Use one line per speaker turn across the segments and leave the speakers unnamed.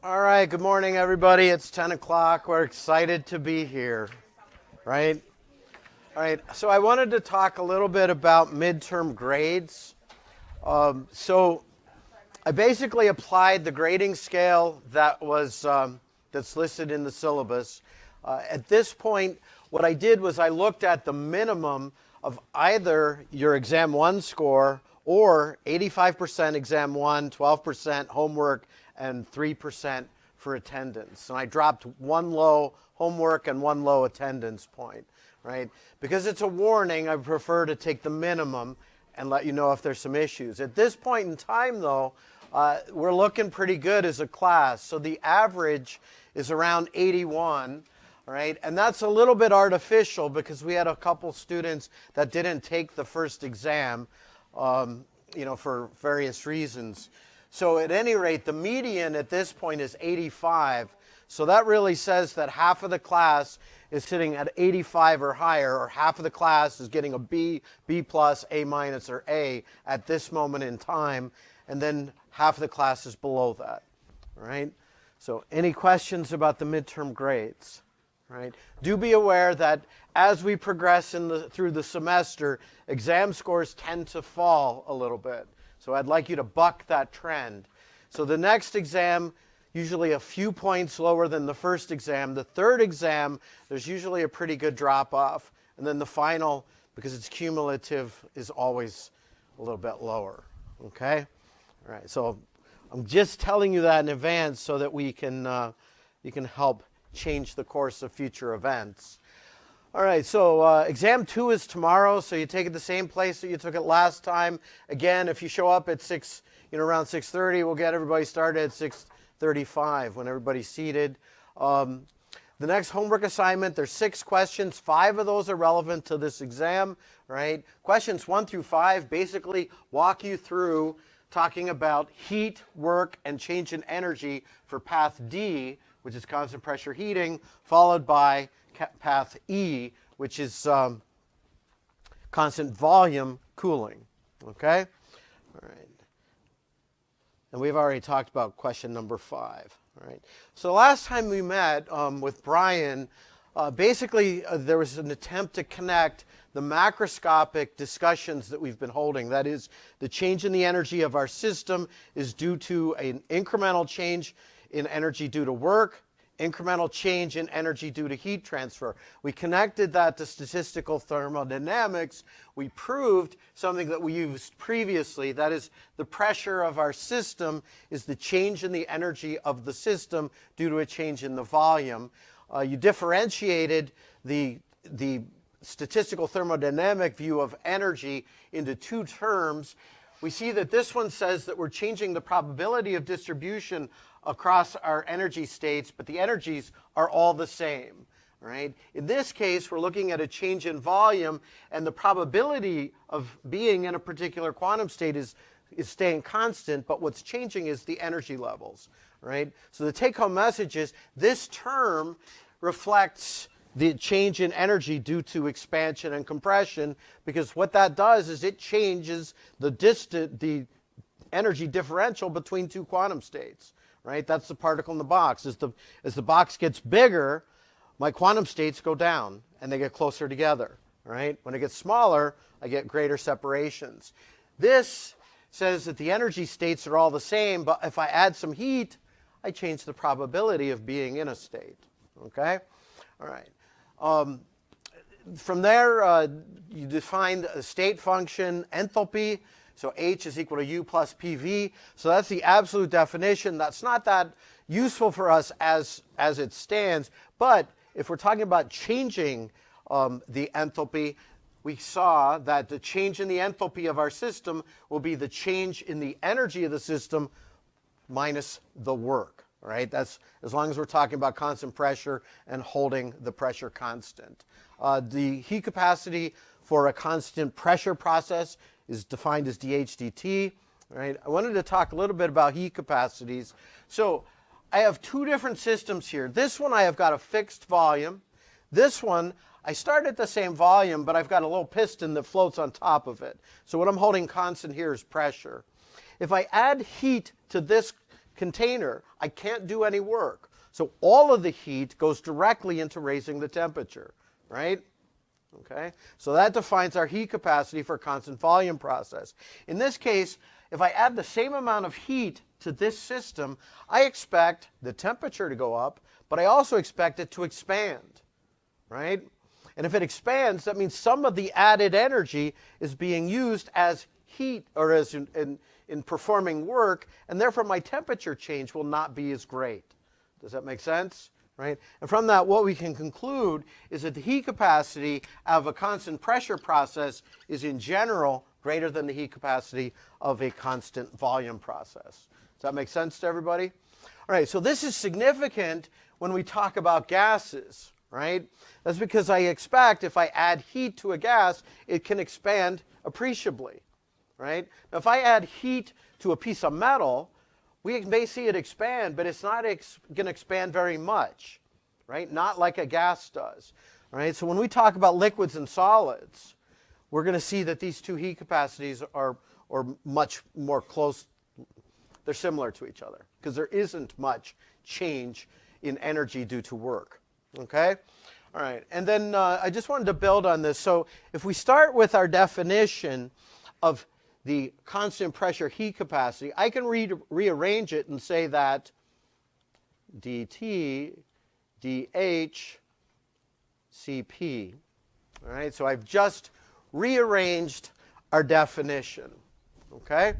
All right, good morning, everybody. It's 10 o'clock. We're excited to be here, right? All right, so I wanted to talk a little bit about midterm grades. So I basically applied the grading scale that was that's listed in the syllabus. At this point, what I did was I looked at the minimum of either your Exam 1 score or 85% Exam 1, 12% homework, and 3% for attendance. And I dropped one low homework and one low attendance point, right? Because it's a warning, I prefer to take the minimum and let you know if there's some issues. At this point in time, though, we're looking pretty good as a class. So the average is around 81, right? And that's a little bit artificial because we had a couple students that didn't take the first exam, for various reasons. So at any rate, the median at this point is 85. So that really says that half of the class is sitting at 85 or higher, or half of the class is getting a B, B plus, A minus, or A at this moment in time, and then half of the class is below that, right? So any questions about the midterm grades, right? Do be aware that as we progress through the semester, exam scores tend to fall a little bit. So I'd like you to buck that trend. So the next exam, usually a few points lower than the first exam. The third exam, there's usually a pretty good drop off. And then the final, because it's cumulative, is always a little bit lower. Okay? All right, so I'm just telling you that in advance so that you can help change the course of future events. All right, so exam 2 is tomorrow, so you take it the same place that you took it last time. Again, if you show up at around 6:30, we'll get everybody started at 6:35 when everybody's seated. The next homework assignment, there's 6 questions. 5 of those are relevant to this exam, right? Questions 1 through 5 basically walk you through talking about heat, work, and change in energy for path D, which is constant pressure heating, followed by path E, which is constant volume cooling. Okay? All right. And we've already talked about question number 5. All right. So last time we met with Brian, basically there was an attempt to connect the macroscopic discussions that we've been holding. That is, the change in the energy of our system is due to an incremental change in energy due to work, incremental change in energy due to heat transfer. We connected that to statistical thermodynamics. We proved something that we used previously, that is, the pressure of our system is the change in the energy of the system due to a change in the volume. You differentiated the statistical thermodynamic view of energy into 2 terms. We see that this one says that we're changing the probability of distribution across our energy states, but the energies are all the same, right? In this case, we're looking at a change in volume, and the probability of being in a particular quantum state is staying constant, but what's changing is the energy levels, right? So the take-home message is this term reflects the change in energy due to expansion and compression, because what that does is it changes the energy differential between 2 quantum states. Right? That's the particle in the box. As the box gets bigger, my quantum states go down and they get closer together. Right? When it gets smaller, I get greater separations. This says that the energy states are all the same, but if I add some heat, I change the probability of being in a state. Okay? All right. From there, you define a state function, enthalpy. So H is equal to U plus PV. So that's the absolute definition. That's not that useful for us as it stands. But if we're talking about changing the enthalpy, we saw that the change in the enthalpy of our system will be the change in the energy of the system minus the work. Right? That's as long as we're talking about constant pressure and holding the pressure constant. The heat capacity for a constant pressure process is defined as dH/dt. Right? I wanted to talk a little bit about heat capacities. So I have 2 different systems here. This one I have got a fixed volume. This one I start at the same volume, but I've got a little piston that floats on top of it. So what I'm holding constant here is pressure. If I add heat to this container, I can't do any work. So all of the heat goes directly into raising the temperature, right? Okay, so that defines our heat capacity for a constant volume process. In this case, if I add the same amount of heat to this system, I expect the temperature to go up, but I also expect it to expand, right? And if it expands, that means some of the added energy is being used as heat or as in performing work, and therefore my temperature change will not be as great. Does that make sense? Right? And from that, what we can conclude is that the heat capacity of a constant pressure process is in general greater than the heat capacity of a constant volume process. Does that make sense to everybody? All right, so this is significant when we talk about gases, right? That's because I expect if I add heat to a gas, it can expand appreciably, right? Now, if I add heat to a piece of metal, we may see it expand, but it's not going to expand very much, right? Not like a gas does, right? So when we talk about liquids and solids, we're going to see that these two heat capacities are much more close. They're similar to each other because there isn't much change in energy due to work, okay? All right, and then I just wanted to build on this. So if we start with our definition of the constant pressure heat capacity, I can rearrange it and say that dt dH Cp. All right, so I've just rearranged our definition, okay?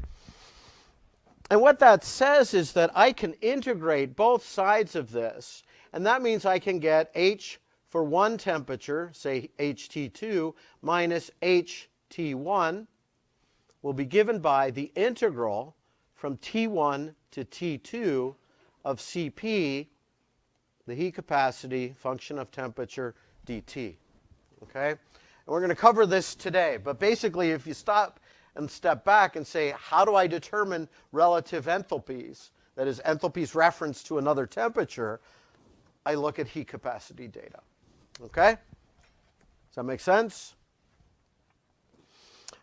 And what that says is that I can integrate both sides of this, and that means I can get H for one temperature, say HT2, minus HT1, will be given by the integral from T1 to T2 of Cp, the heat capacity function of temperature dt. Okay? And we're going to cover this today, but basically if you stop and step back and say, how do I determine relative enthalpies, that is enthalpies reference to another temperature, I look at heat capacity data. Okay? Does that make sense?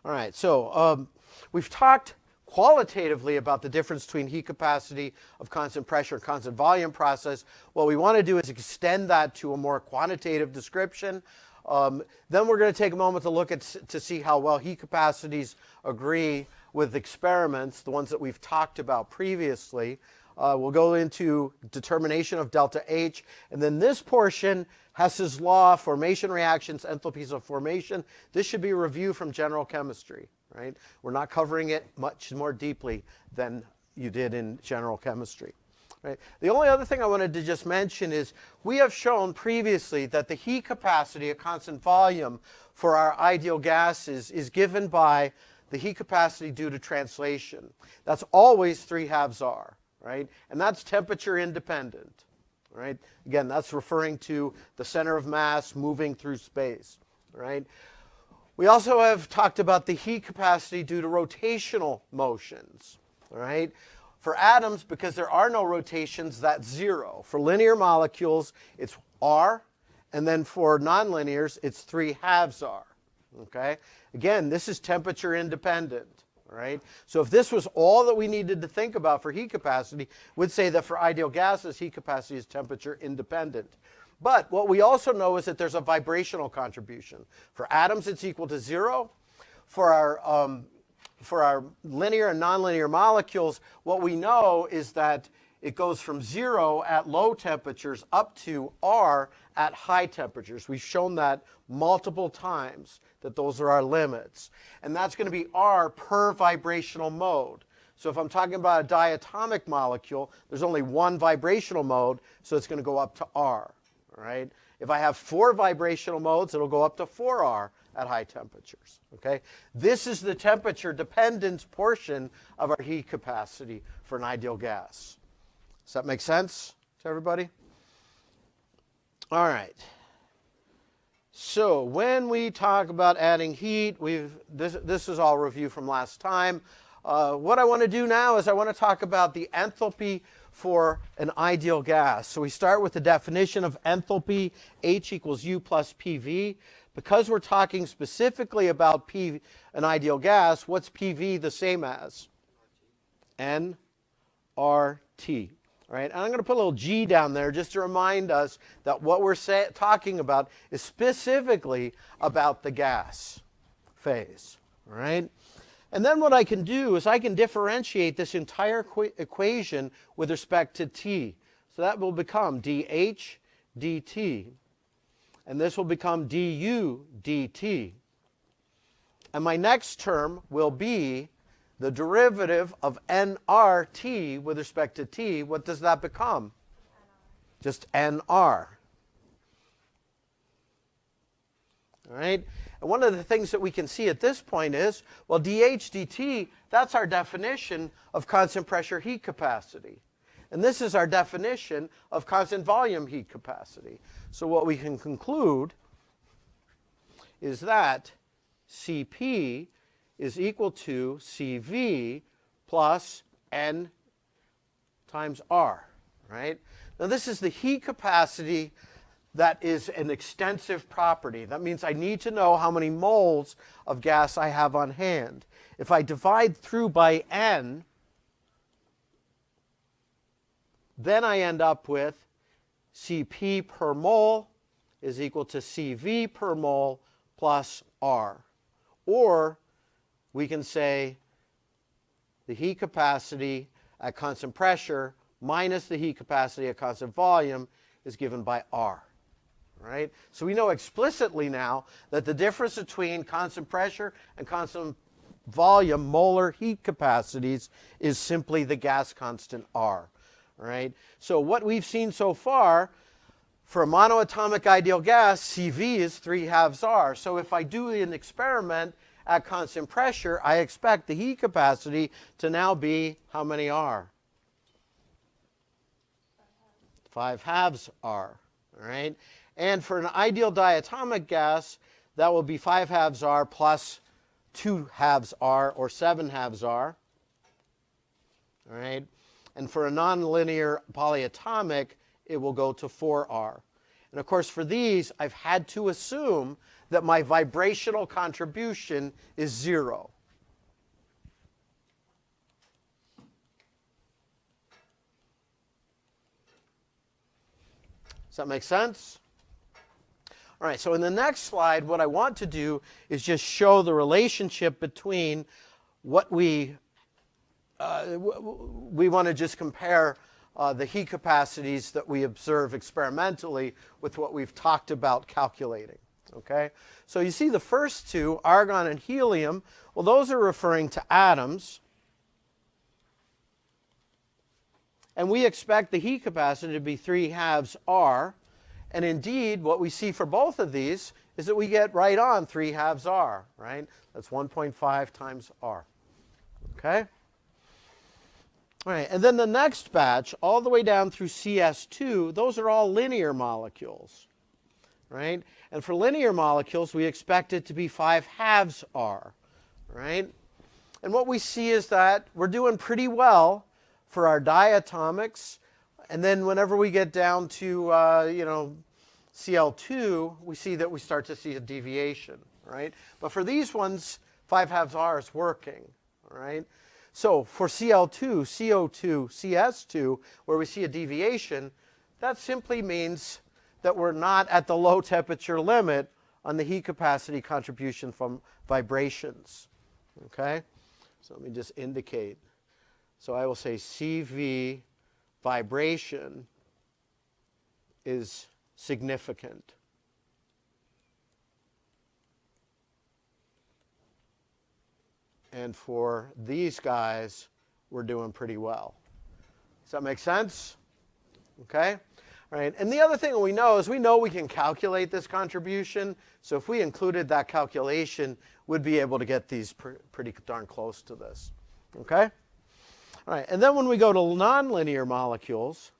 All right, so we've talked qualitatively about the difference between heat capacity of constant pressure and constant volume process. What we want to do is extend that to a more quantitative description. Then we're going to take a moment to look at to see how well heat capacities agree with experiments, the ones that we've talked about previously. We'll go into determination of delta H, and then this portion, Hess's law, formation reactions, enthalpies of formation. This should be a review from general chemistry, right? We're not covering it much more deeply than you did in general chemistry. Right? The only other thing I wanted to just mention is we have shown previously that the heat capacity at constant volume for our ideal gases is given by the heat capacity due to translation. That's always 3/2 R, right? And that's temperature independent, right? Again, that's referring to the center of mass moving through space, right? We also have talked about the heat capacity due to rotational motions, right? For atoms, because there are no rotations, that's 0. For linear molecules, it's R, and then for nonlinears, it's 3/2 R, okay? Again, this is temperature independent, right? So if this was all that we needed to think about for heat capacity, we'd say that for ideal gases, heat capacity is temperature independent. But what we also know is that there's a vibrational contribution. For atoms, it's equal to 0. For our linear and nonlinear molecules, what we know is that it goes from 0 at low temperatures up to R at high temperatures. We've shown that multiple times, that those are our limits. And that's going to be R per vibrational mode. So if I'm talking about a diatomic molecule, there's only one vibrational mode, so it's going to go up to R. Right? If I have 4 vibrational modes, it'll go up to 4R at high temperatures. Okay? This is the temperature dependence portion of our heat capacity for an ideal gas. Does that make sense to everybody? All right. So when we talk about adding heat, this is all review from last time. What I want to do now is I want to talk about the enthalpy for an ideal gas. So we start with the definition of enthalpy, H equals U plus PV. Because we're talking specifically about an ideal gas, what's PV the same as? N RT. Right? And I'm going to put a little G down there just to remind us that what we're talking about is specifically about the gas phase. Right? And then what I can do is I can differentiate this entire equation with respect to T. So that will become dH dt. And this will become du dt. And my next term will be the derivative of nRT with respect to T. What does that become? Just nR. All right? And one of the things that we can see at this point is, well, dH dt, that's our definition of constant pressure heat capacity. And this is our definition of constant volume heat capacity. So what we can conclude is that Cp is equal to Cv plus N times R, right? Now this is the heat capacity that is an extensive property. That means I need to know how many moles of gas I have on hand. If I divide through by N, then I end up with Cp per mole is equal to Cv per mole plus R. Or we can say the heat capacity at constant pressure minus the heat capacity at constant volume is given by R. Right? So we know explicitly now that the difference between constant pressure and constant volume molar heat capacities is simply the gas constant R. Right? So what we've seen so far for a monoatomic ideal gas, Cv is 3/2 R. So if I do an experiment at constant pressure, I expect the heat capacity to now be how many R? 5/2 R. All right? And for an ideal diatomic gas, that will be 5/2 R plus 2/2 R, or 7/2 R. All right? And for a nonlinear polyatomic, it will go to 4R. And of course, for these, I've had to assume that my vibrational contribution is 0. Does that make sense? All right, so in the next slide, what I want to do is just show the relationship between what we want to just compare the heat capacities that we observe experimentally with what we've talked about calculating. Okay? So you see the first two, argon and helium, well, those are referring to atoms. And we expect the heat capacity to be 3/2 R. And indeed, what we see for both of these is that we get right on 3/2 R, right? That's 1.5 times R. Okay? All right, and then the next batch, all the way down through CS2, those are all linear molecules, right? And for linear molecules, we expect it to be 5/2 R, right? And what we see is that we're doing pretty well for our diatomics. And then whenever we get down to, Cl2, we see that we start to see a deviation, right? But for these ones, 5/2 R is working, all right? So for Cl2, CO2, CS2, where we see a deviation, that simply means that we're not at the low temperature limit on the heat capacity contribution from vibrations. Okay? So let me just indicate. So I will say Cv vibration is significant. And for these guys, we're doing pretty well. Does that make sense? Okay? All right. And the other thing we know is we can calculate this contribution. So if we included that calculation, we'd be able to get these pretty darn close to this. Okay? All right. And then when we go to nonlinear molecules,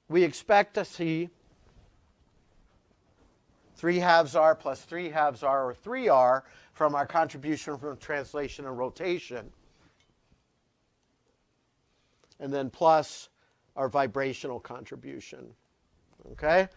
we expect to see 3/2 R plus 3/2 R, or 3R, from our contribution from translation and rotation. And then plus our vibrational contribution. Okay?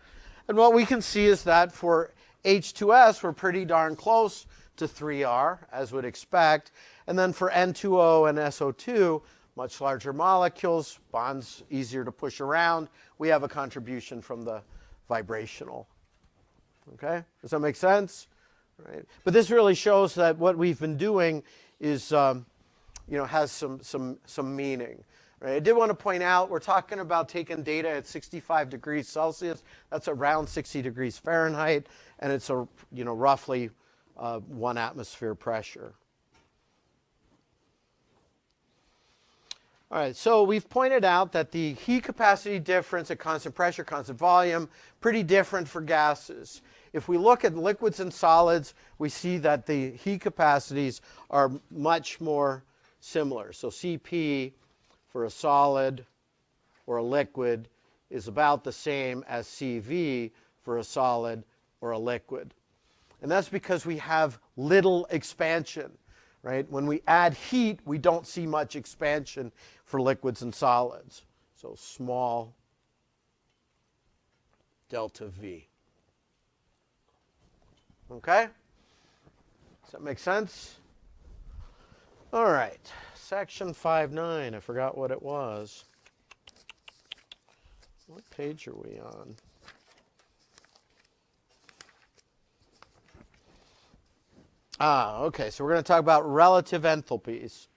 And what we can see is that for H2S, we're pretty darn close to 3R, as would expect. And then for N2O and SO2, much larger molecules, bonds easier to push around, we have a contribution from the vibrational. Okay? Does that make sense? Right. But this really shows that what we've been doing is, has some meaning. Right? I did want to point out we're talking about taking data at 65 degrees Celsius. That's around 60 degrees Fahrenheit, and it's roughly 1 atmosphere pressure. All right, so we've pointed out that the heat capacity difference at constant pressure, constant volume, pretty different for gases. If we look at liquids and solids, we see that the heat capacities are much more similar. So Cp for a solid or a liquid is about the same as Cv for a solid or a liquid. And that's because we have little expansion, right? When we add heat, we don't see much expansion for liquids and solids. So small delta V. Okay? Does that make sense? All right. Section 5.9. I forgot what it was. What page are we on? Okay. So we're going to talk about relative enthalpies.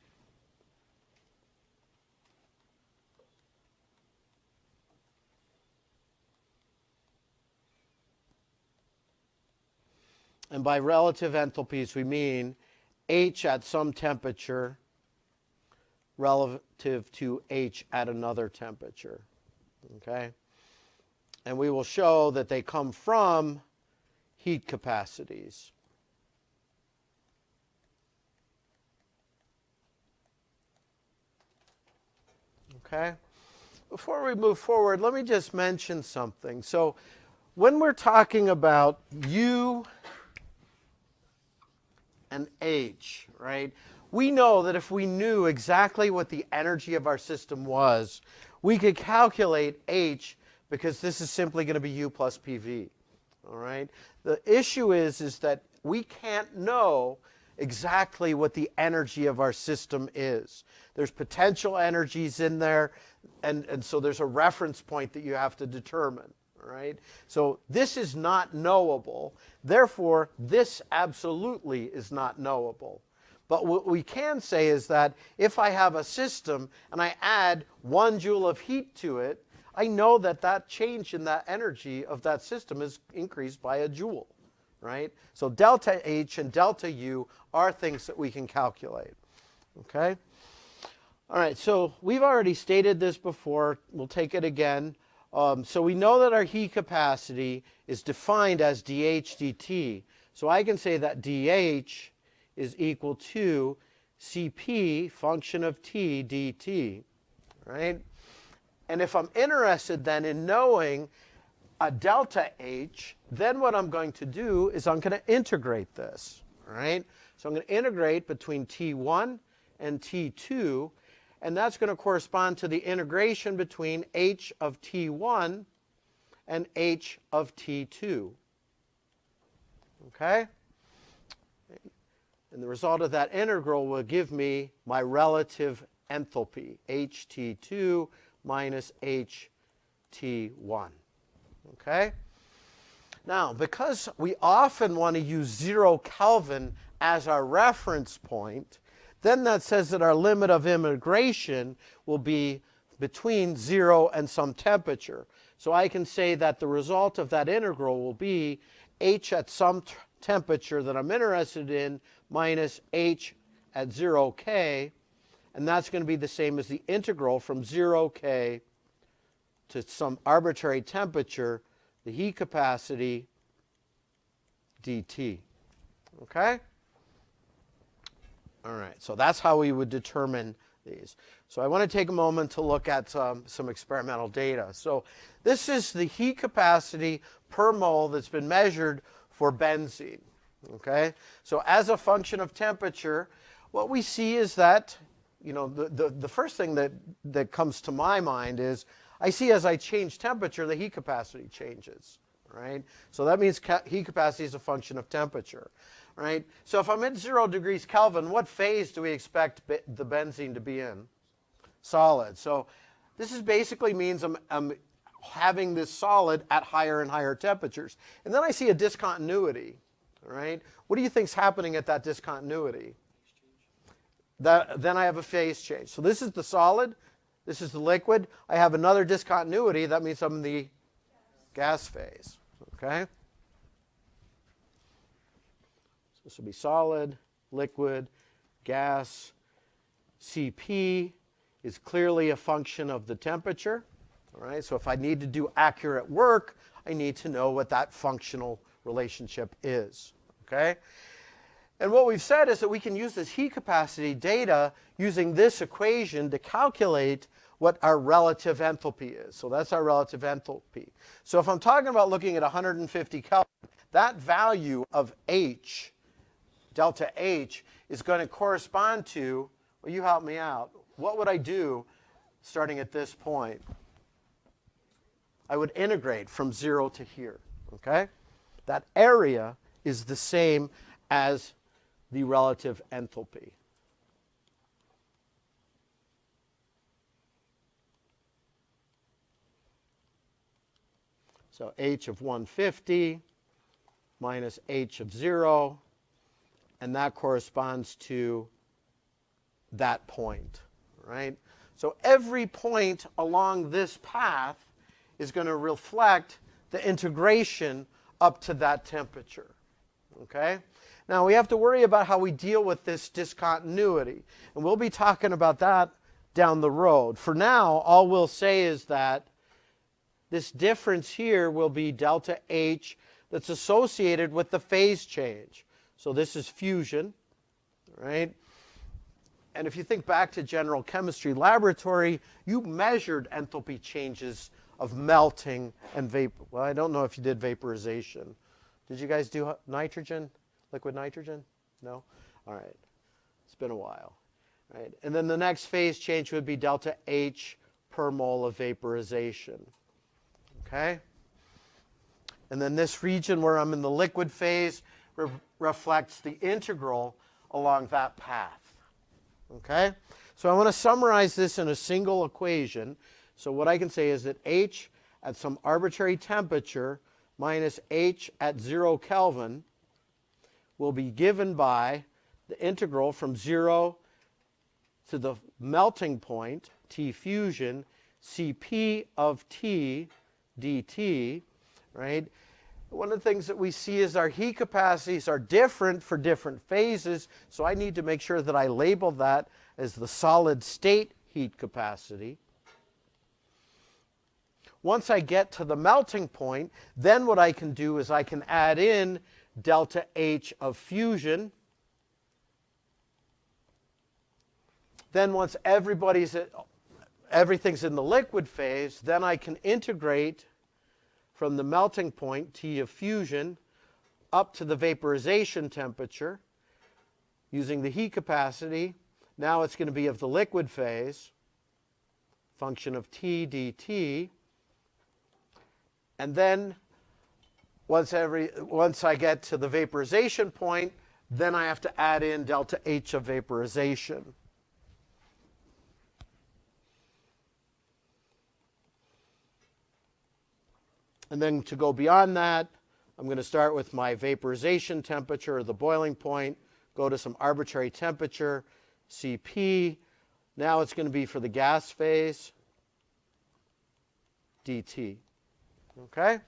And by relative enthalpies, we mean H at some temperature relative to H at another temperature. Okay? And we will show that they come from heat capacities. Okay? Before we move forward, let me just mention something. So when we're talking about U and H, right? We know that if we knew exactly what the energy of our system was, we could calculate H because this is simply going to be U plus PV. All right? The issue is that we can't know exactly what the energy of our system is. There's potential energies in there, and so there's a reference point that you have to determine. Right? So this is not knowable. Therefore, this absolutely is not knowable. But what we can say is that if I have a system and I add 1 joule of heat to it, I know that that change in that energy of that system is increased by a joule. Right? So delta H and delta U are things that we can calculate. Okay? All right, so we've already stated this before. We'll take it again. So we know that our heat capacity is defined as dH dt. So I can say that dH is equal to Cp function of T dt, right? And if I'm interested then in knowing a delta H, then what I'm going to do is I'm going to integrate this, right? So I'm going to integrate between T1 and T2, and that's going to correspond to the integration between H of T1 and H of T2. Okay? And the result of that integral will give me my relative enthalpy, HT2 minus HT1. Okay? Now, because we often want to use 0 Kelvin as our reference point, then that says that our limit of integration will be between 0 and some temperature. So I can say that the result of that integral will be H at some temperature that I'm interested in minus H at 0 K. And that's going to be the same as the integral from 0 K to some arbitrary temperature, the heat capacity dt. Okay? All right, so that's how we would determine these. So I want to take a moment to look at some experimental data. So this is the heat capacity per mole that's been measured for benzene. Okay? So as a function of temperature, what we see is that, the first thing that comes to my mind is I see as I change temperature, the heat capacity changes. Right? So that means heat capacity is a function of temperature. right? So if I'm at 0 degrees Kelvin, what phase do we expect the benzene to be in? Solid. So this is basically means I'm having this solid at higher and higher temperatures. And then I see a discontinuity, right? What do you think's happening at that discontinuity? Then I have a phase change. So this is the solid. This is the liquid. I have another discontinuity. That means I'm in the gas phase. Okay? So this will be solid, liquid, gas. Cp is clearly a function of the temperature. All right? So if I need to do accurate work, I need to know what that functional relationship is. Okay? And what we've said is that we can use this heat capacity data using this equation to calculate what our relative enthalpy is. So that's our relative enthalpy. So if I'm talking about looking at 150 Kelvin, that value of H, delta H, is going to correspond to, well, you help me out. What would I do starting at this point? I would integrate from 0 to here. Okay? That area is the same as the relative enthalpy. So H of 150 minus H of 0, and that corresponds to that point, right? So every point along this path is going to reflect the integration up to that temperature, okay? Now we have to worry about how we deal with this discontinuity, and we'll be talking about that down the road. For now, all we'll say is that this difference here will be delta H that's associated with the phase change. So this is fusion, right? And if you think back to general chemistry laboratory, you measured enthalpy changes of melting and vapor. Well, I don't know if you did vaporization. Did you guys do nitrogen? Liquid nitrogen? No? All right. It's been a while. Right? And then the next phase change would be delta H per mole of vaporization. Okay? And then this region where I'm in the liquid phase reflects the integral along that path. Okay? So I want to summarize this in a single equation. So what I can say is that H at some arbitrary temperature minus H at 0 Kelvin will be given by the integral from 0 to the melting point, T fusion, Cp of T dt, right? One of the things that we see is our heat capacities are different for different phases, so I need to make sure that I label that as the solid state heat capacity. Once I get to the melting point, then what I can do is I can add in delta H of fusion. Then once everything's in the liquid phase, then I can integrate from the melting point, T of fusion, up to the vaporization temperature using the heat capacity. Now it's going to be of the liquid phase, function of T dt. And then once I get to the vaporization point, then I have to add in delta H of vaporization. And then to go beyond that, I'm going to start with my vaporization temperature, or the boiling point, go to some arbitrary temperature, Cp. Now it's going to be for the gas phase, dt. Okay?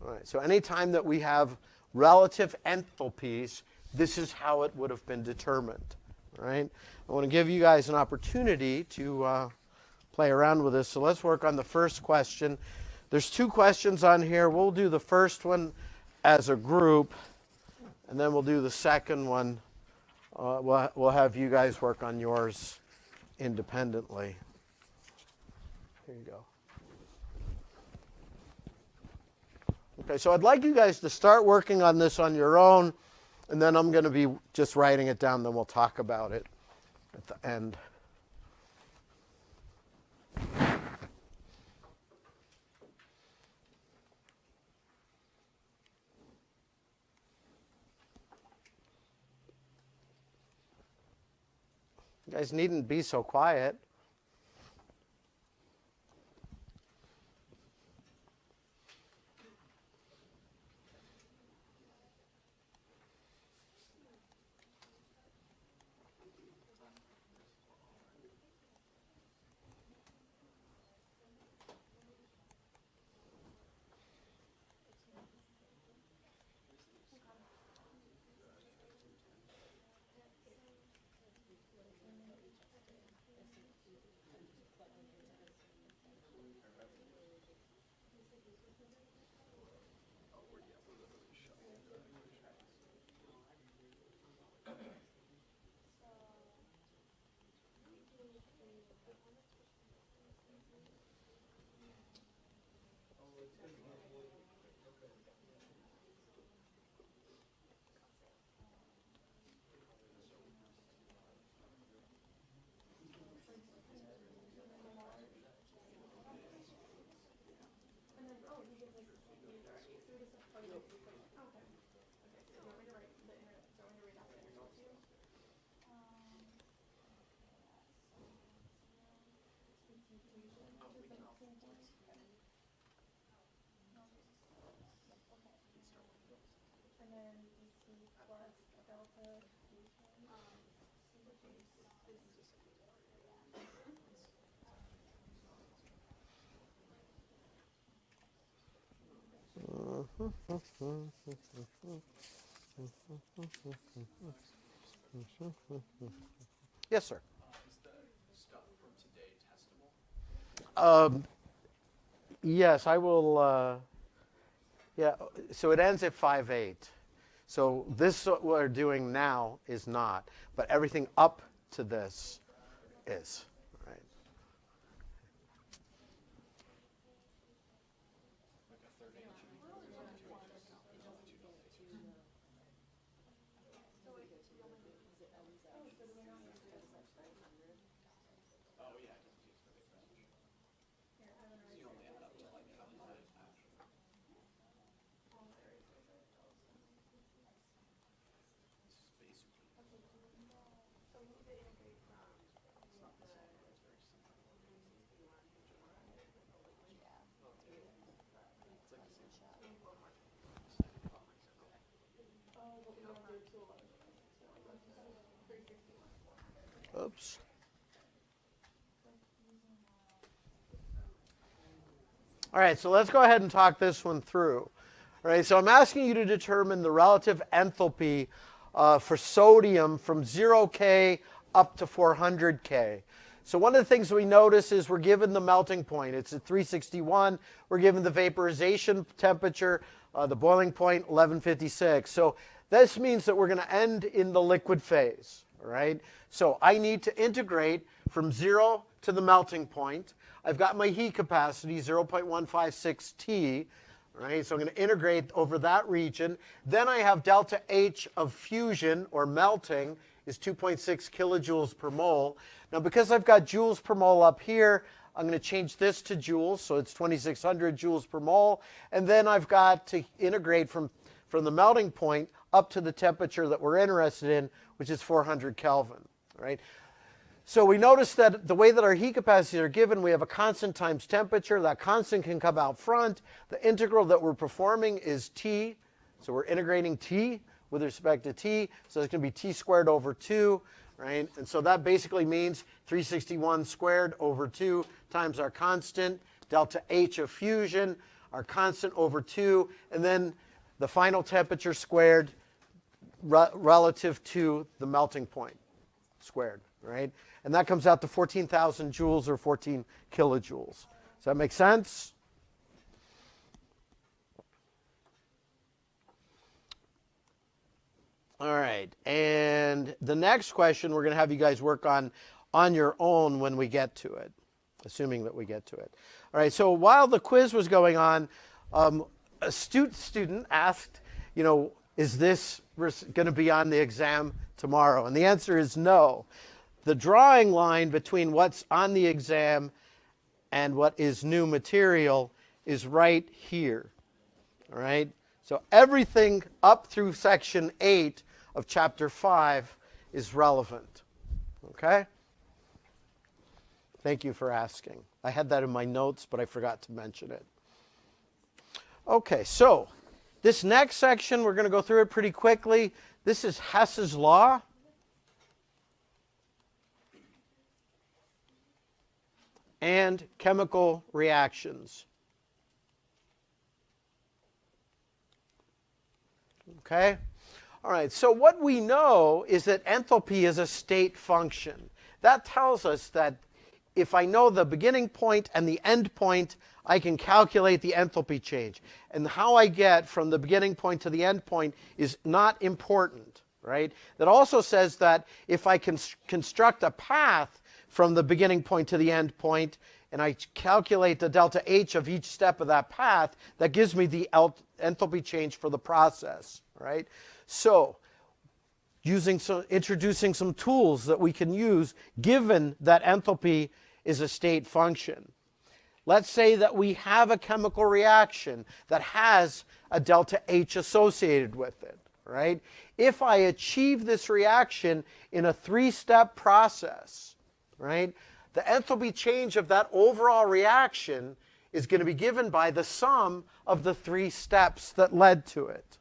All right, so anytime that we have relative enthalpies, this is how it would have been determined. All right? I want to give you guys an opportunity to play around with this. So let's work on the first question. There's two questions on here. We'll do the first one as a group, and then we'll do the second one. We'll have you guys work on yours independently. Here you go. Okay, so I'd like you guys to start working on this on your own, and then I'm going to be just writing it down, then we'll talk about it at the end. You guys needn't be so quiet. Yes, sir.
Is the stuff from today testable?
Yes, I will. Yeah, so it ends at 5.8. So this what we're doing now is not, but everything up to this is. Right.
Like a third inch? Oh yeah, it doesn't use the big branch. So you only add up to like how many it match. This is basically it's not the same, but it's very similar.
Oops. All right, so let's go ahead and talk this one through. All right, so I'm asking you to determine the relative enthalpy for sodium from 0K up to 400K. So one of the things we notice is we're given the melting point. It's at 361. We're given the vaporization temperature, the boiling point, 1156. So this means that we're going to end in the liquid phase. All right, so I need to integrate from 0 to the melting point. I've got my heat capacity, 0.156 T, right? So I'm going to integrate over that region. Then I have delta H of fusion or melting is 2.6 kilojoules per mole. Now because I've got joules per mole up here, I'm going to change this to joules, so it's 2,600 joules per mole. And then I've got to integrate from the melting point up to the temperature that we're interested in, which is 400 Kelvin, right? So we notice that the way that our heat capacities are given, we have a constant times temperature. That constant can come out front. The integral that we're performing is T. So we're integrating T with respect to T. So it's going to be T squared over 2, right? And so that basically means 361 squared over 2 times our constant, delta H of fusion, our constant over 2, and then the final temperature squared relative to the melting point squared, right? And that comes out to 14,000 joules or 14 kilojoules. Does that make sense? All right. And the next question we're going to have you guys work on your own when we get to it, assuming that we get to it. All right. So while the quiz was going on, a student asked, is this going to be on the exam tomorrow? And the answer is no. The drawing line between what's on the exam and what is new material is right here. All right? So everything up through section 8 of chapter 5 is relevant. Okay? Thank you for asking. I had that in my notes, but I forgot to mention it. Okay, so this next section, we're going to go through it pretty quickly. This is Hess's law. And chemical reactions. Okay? All right, so what we know is that enthalpy is a state function. That tells us that if I know the beginning point and the end point, I can calculate the enthalpy change. And how I get from the beginning point to the end point is not important, right? That also says that if I can construct a path from the beginning point to the end point, and I calculate the delta H of each step of that path, that gives me the enthalpy change for the process, right? So, introducing some tools that we can use given that enthalpy is a state function. Let's say that we have a chemical reaction that has a delta H associated with it, right? If I achieve this reaction in a three-step process, right, the enthalpy change of that overall reaction is going to be given by the sum of the three steps that led to it.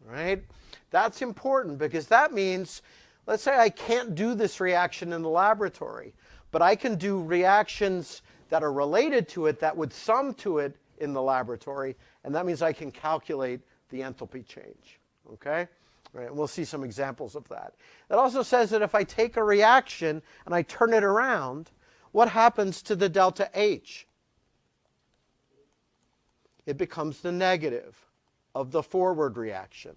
Right? That's important because that means, let's say I can't do this reaction in the laboratory, but I can do reactions that are related to it that would sum to it in the laboratory, and that means I can calculate the enthalpy change. Okay? Right, and we'll see some examples of that. It also says that if I take a reaction and I turn it around, what happens to the delta H? It becomes the negative of the forward reaction,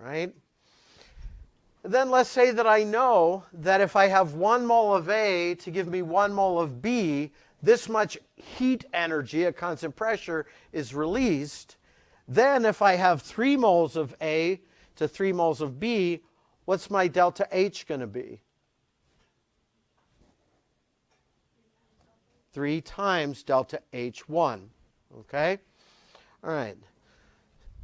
right? And then let's say that I know that if I have 1 mole of A to give me 1 mole of B, this much heat energy at constant pressure is released. Then if I have 3 moles of A to 3 moles of B, what's my delta H going to be? 3 times delta H1. Okay? All right.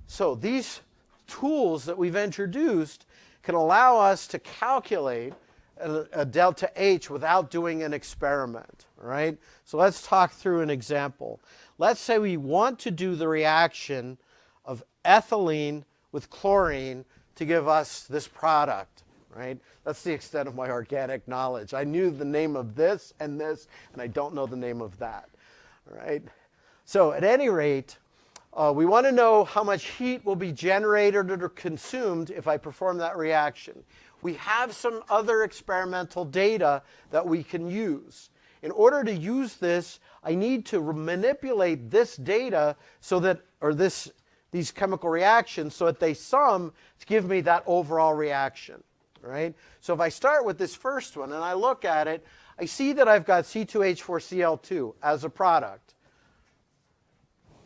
So these tools that we've introduced can allow us to calculate a delta H without doing an experiment. All right? So let's talk through an example. Let's say we want to do the reaction of ethylene with chlorine to give us this product, right? That's the extent of my organic knowledge. I knew the name of this, and I don't know the name of that, right? So at any rate, we want to know how much heat will be generated or consumed if I perform that reaction. We have some other experimental data that we can use. In order to use this, I need to manipulate this data so that, or these chemical reactions so that they sum to give me that overall reaction, right? So if I start with this first one and I look at it, I see that I've got C2H4Cl2 as a product.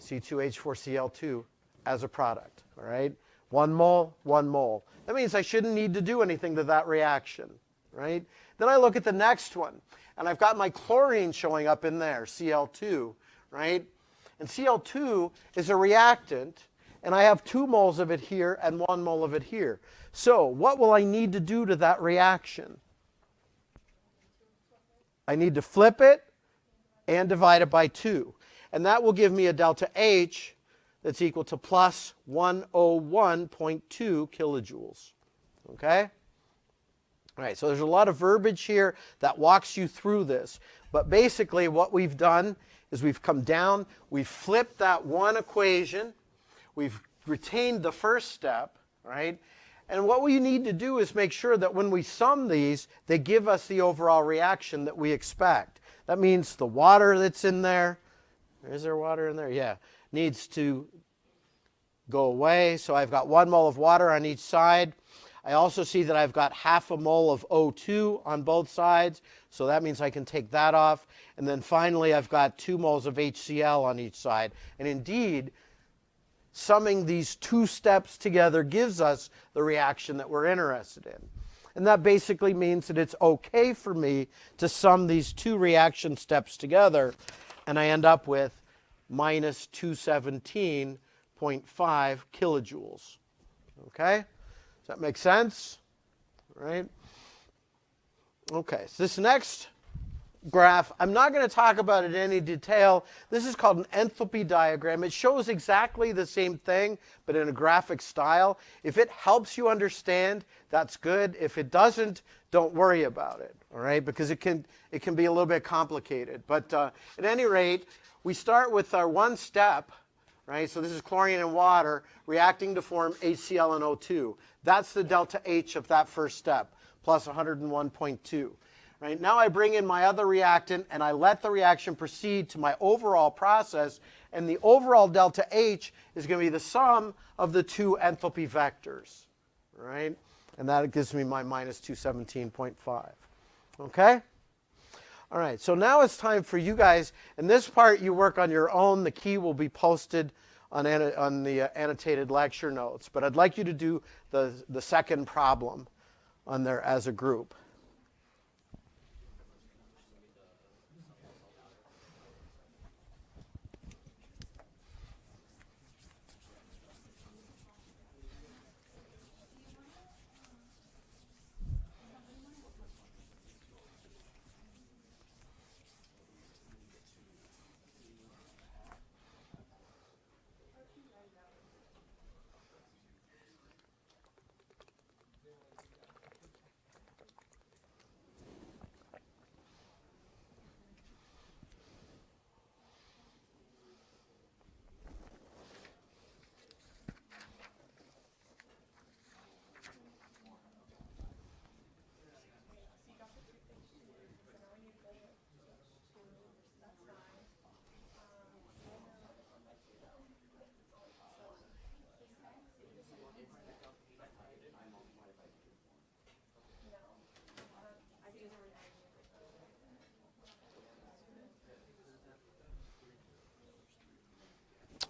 C2H4Cl2 as a product, all right? 1 mole, 1 mole. That means I shouldn't need to do anything to that reaction, right? Then I look at the next one, and I've got my chlorine showing up in there, Cl2, right? And Cl2 is a reactant, and I have 2 moles of it here and 1 mole of it here. So what will I need to do to that reaction? I need to flip it and divide it by 2. And that will give me a delta H that's equal to plus 101.2 kilojoules. Okay? All right, so there's a lot of verbiage here that walks you through this. But basically what we've done is we've come down, we've flipped that one equation, we've retained the first step, right? And what we need to do is make sure that when we sum these, they give us the overall reaction that we expect. That means the water that's in there, is there water in there? Yeah, needs to go away. So I've got 1 mole of water on each side. I also see that I've got half a mole of O2 on both sides, so that means I can take that off. And then finally, I've got 2 moles of HCl on each side. And indeed, summing these 2 steps together gives us the reaction that we're interested in. And that basically means that it's okay for me to sum these 2 reaction steps together, and I end up with minus 217.5 kilojoules. Okay? Does that make sense? Right? Okay, so this next graph, I'm not going to talk about it in any detail. This is called an enthalpy diagram. It shows exactly the same thing, but in a graphic style. If it helps you understand, that's good. If it doesn't, don't worry about it, all right? Because it can be a little bit complicated. But at any rate, we start with our one step, right? So this is chlorine and water reacting to form HCl and O2. That's the delta H of that first step, plus 101.2. Right, now I bring in my other reactant and I let the reaction proceed to my overall process, and the overall delta H is going to be the sum of the two enthalpy vectors, right? And that gives me my minus 217.5. Okay? All right, so now it's time for you guys, and this part you work on your own. The key will be posted on the annotated lecture notes, but I'd like you to do the second problem on there as a group.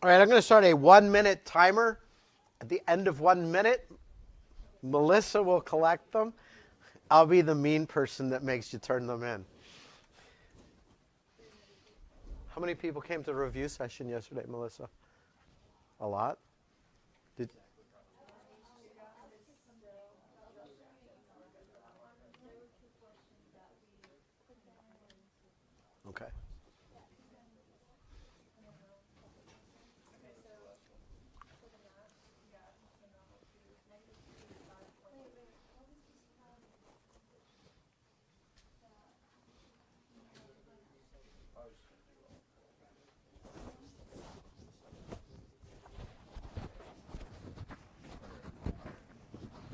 All right, I'm going to start a 1-minute timer. At the end of 1 minute, Melissa will collect them. I'll be the mean person that makes you turn them in. How many people came to the review session yesterday, Melissa? A lot? Did? Okay.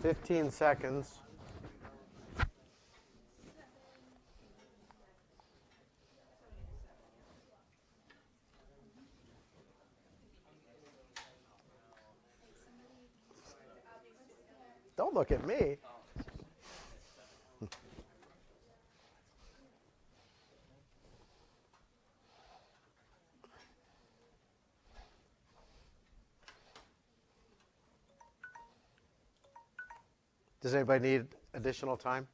$15. Don't look at me. Does anybody need additional time?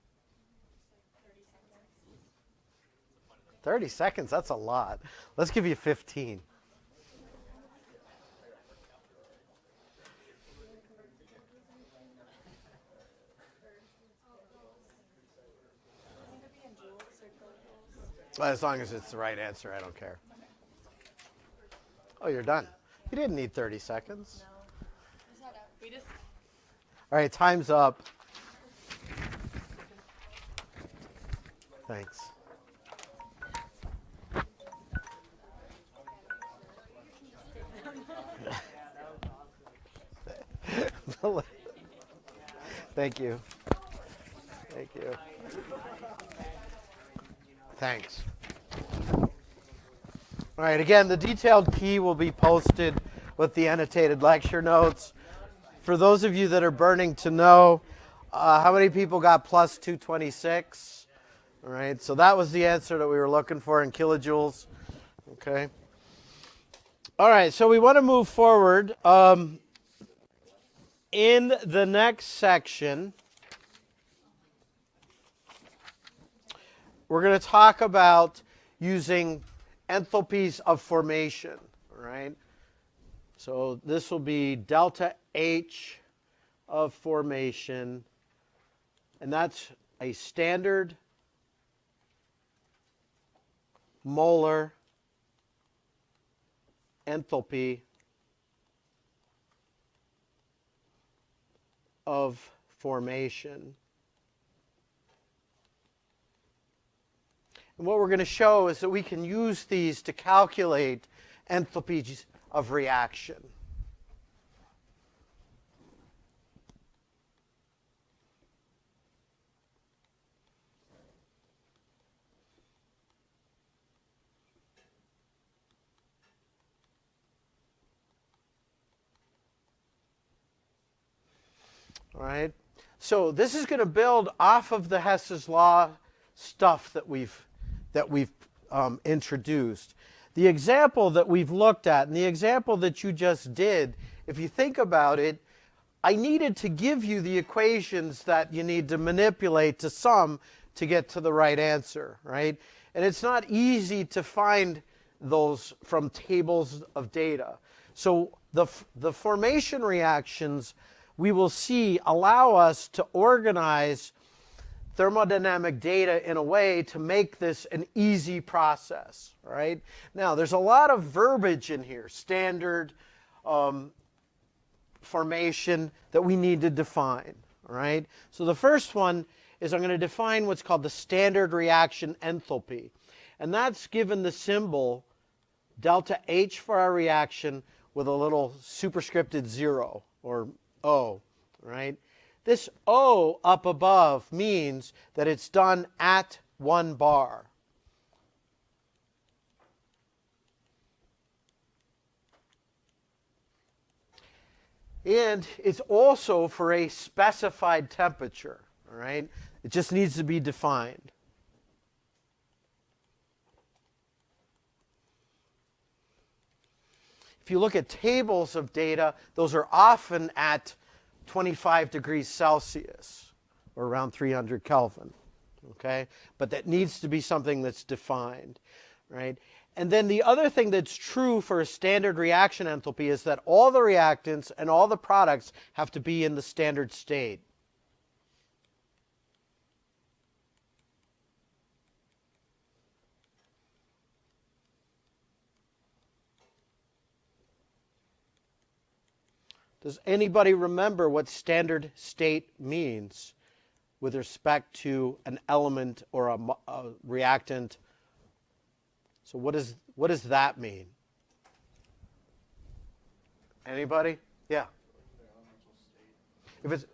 30 seconds, that's a lot. Let's give you 15. Well, as long as it's the right answer, I don't care. Oh, you're done. You didn't need 30 seconds. All right, time's up. Thanks. Thank you. Thank you. Thanks. All right, again, the detailed key will be posted with the annotated lecture notes. For those of you that are burning to know, how many people got plus 226? All right, so that was the answer that we were looking for in kilojoules. Okay. All right, so we want to move forward. In the next section, we're going to talk about using enthalpies of formation, all right? So this will be delta H of formation, and that's a standard molar enthalpy of formation. And what we're going to show is that we can use these to calculate enthalpies of reaction. All right. So this is going to build off of the Hess's law stuff that we've introduced. The example that we've looked at and the example that you just did, if you think about it, I needed to give you the equations that you need to manipulate to sum to get to the right answer, right? And it's not easy to find those from tables of data. So the formation reactions we will see allow us to organize thermodynamic data in a way to make this an easy process, right? Now, there's a lot of verbiage in here, standard, formation, that we need to define, all right? So the first one is I'm going to define what's called the standard reaction enthalpy. And that's given the symbol delta H for our reaction with a little superscripted 0, or O, right? This O up above means that it's done at 1 bar. And it's also for a specified temperature, all right? It just needs to be defined. If you look at tables of data, those are often at 25 degrees Celsius, or around 300 Kelvin, okay? But that needs to be something that's defined, right? And then the other thing that's true for a standard reaction enthalpy is that all the reactants and all the products have to be in the standard state. Does anybody remember what standard state means with respect to an element or a reactant? So what does that mean? Anybody? Yeah. If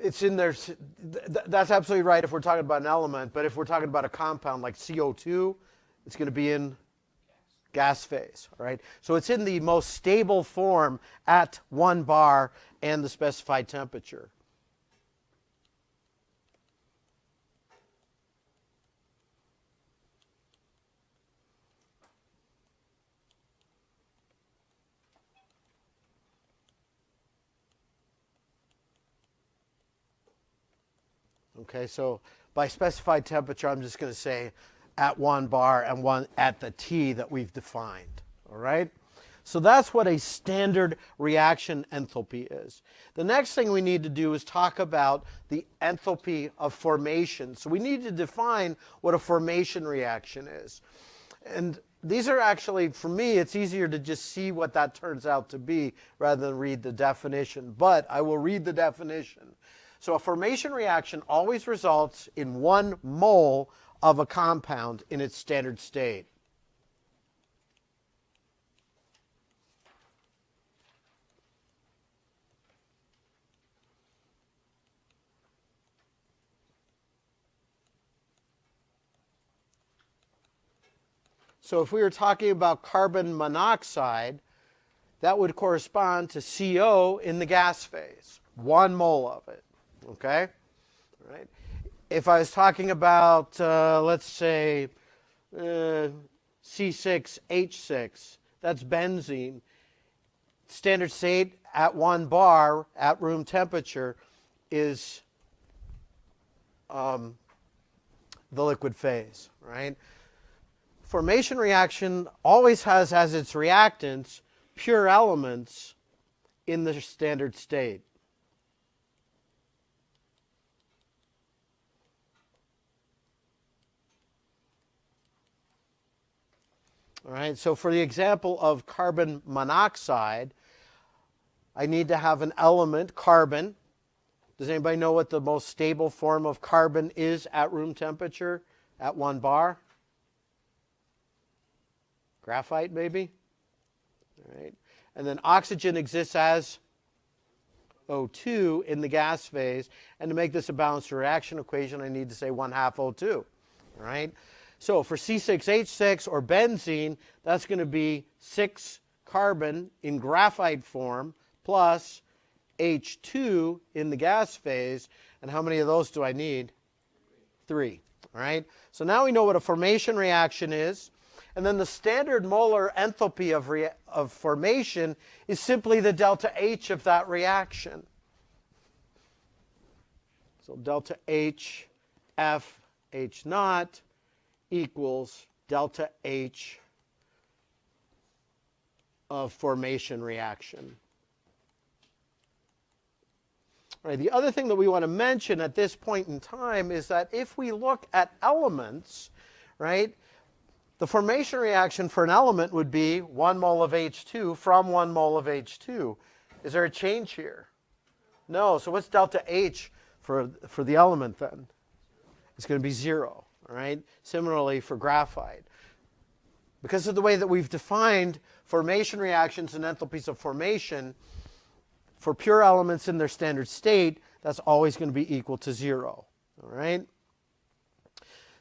it's in there, that's absolutely right if we're talking about an element, but if we're talking about a compound like CO2, it's going to be in gas phase, all right? So it's in the most stable form at 1 bar and the specified temperature. Okay, so by specified temperature, I'm just going to say at 1 bar and 1 at the T that we've defined, all right? So that's what a standard reaction enthalpy is. The next thing we need to do is talk about the enthalpy of formation. So we need to define what a formation reaction is. And these are actually, for me, it's easier to just see what that turns out to be rather than read the definition. But I will read the definition. So a formation reaction always results in 1 mole of a compound in its standard state. So if we were talking about carbon monoxide, that would correspond to CO in the gas phase, 1 mole of it, okay? All right. If I was talking about, let's say, C6H6, that's benzene. Standard state at 1 bar at room temperature is the liquid phase, right? Formation reaction always has as its reactants pure elements in the standard state. All right, so for the example of carbon monoxide, I need to have an element, carbon. Does anybody know what the most stable form of carbon is at room temperature at 1 bar? Graphite, maybe? All right. And then oxygen exists as O2 in the gas phase. And to make this a balanced reaction equation, I need to say 1/2 O2. All right? So for C6H6 or benzene, that's going to be 6 carbon in graphite form plus H2 in the gas phase. And how many of those do I need? 3. All right? So now we know what a formation reaction is. And then the standard molar enthalpy of formation is simply the delta H of that reaction. So delta H F H naught equals delta H of formation reaction. All right, the other thing that we want to mention at this point in time is that if we look at elements, right, the formation reaction for an element would be 1 mole of H2 from 1 mole of H2. Is there a change here? No. So what's delta H for the element then? It's going to be 0. All right? Similarly for graphite. Because of the way that we've defined formation reactions and enthalpies of formation, for pure elements in their standard state, that's always going to be equal to 0. All right?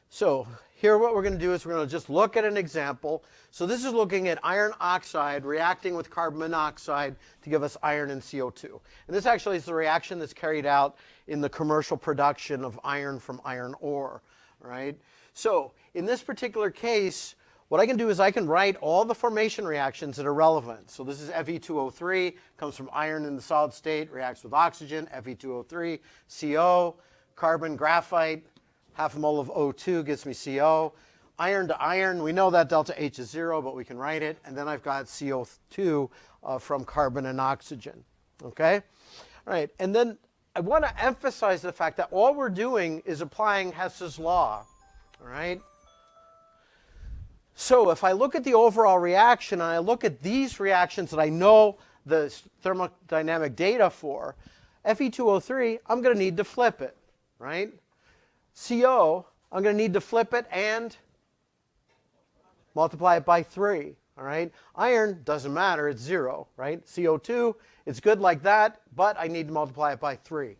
So here what we're going to do is we're going to just look at an example. So this is looking at iron oxide reacting with carbon monoxide to give us iron and CO2. And this actually is the reaction that's carried out in the commercial production of iron from iron ore. Right? So in this particular case, what I can do is I can write all the formation reactions that are relevant. So this is Fe2O3, comes from iron in the solid state, reacts with oxygen, Fe2O3, CO, carbon, graphite, 1/2 mole of O2 gives me CO. Iron to iron, we know that delta H is 0, but we can write it. And then I've got CO2 from carbon and oxygen. Okay? All right, and then I want to emphasize the fact that all we're doing is applying Hess's law. All right? So if I look at the overall reaction and I look at these reactions that I know the thermodynamic data for, Fe2O3, I'm going to need to flip it, right? CO, I'm going to need to flip it and multiply it by 3, all right? Iron, doesn't matter, it's 0, right? CO2, it's good like that, but I need to multiply it by 3,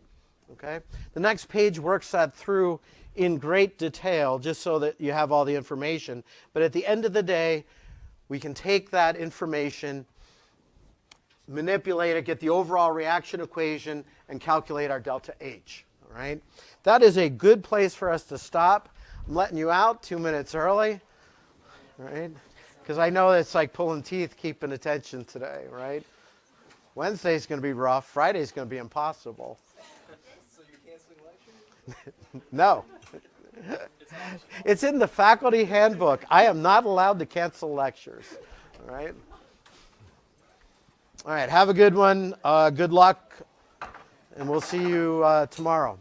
okay? The next page works that through in great detail, just so that you have all the information. But at the end of the day, we can take that information, manipulate it, get the overall reaction equation, and calculate our delta H. All right? That is a good place for us to stop. I'm letting you out 2 minutes early, right? Because I know it's like pulling teeth keeping attention today, right? Wednesday's going to be rough. Friday's going to be impossible.
So you're canceling lectures?
No. It's in the faculty handbook. I am not allowed to cancel lectures. All right? All right, have a good one. Good luck, and we'll see you tomorrow.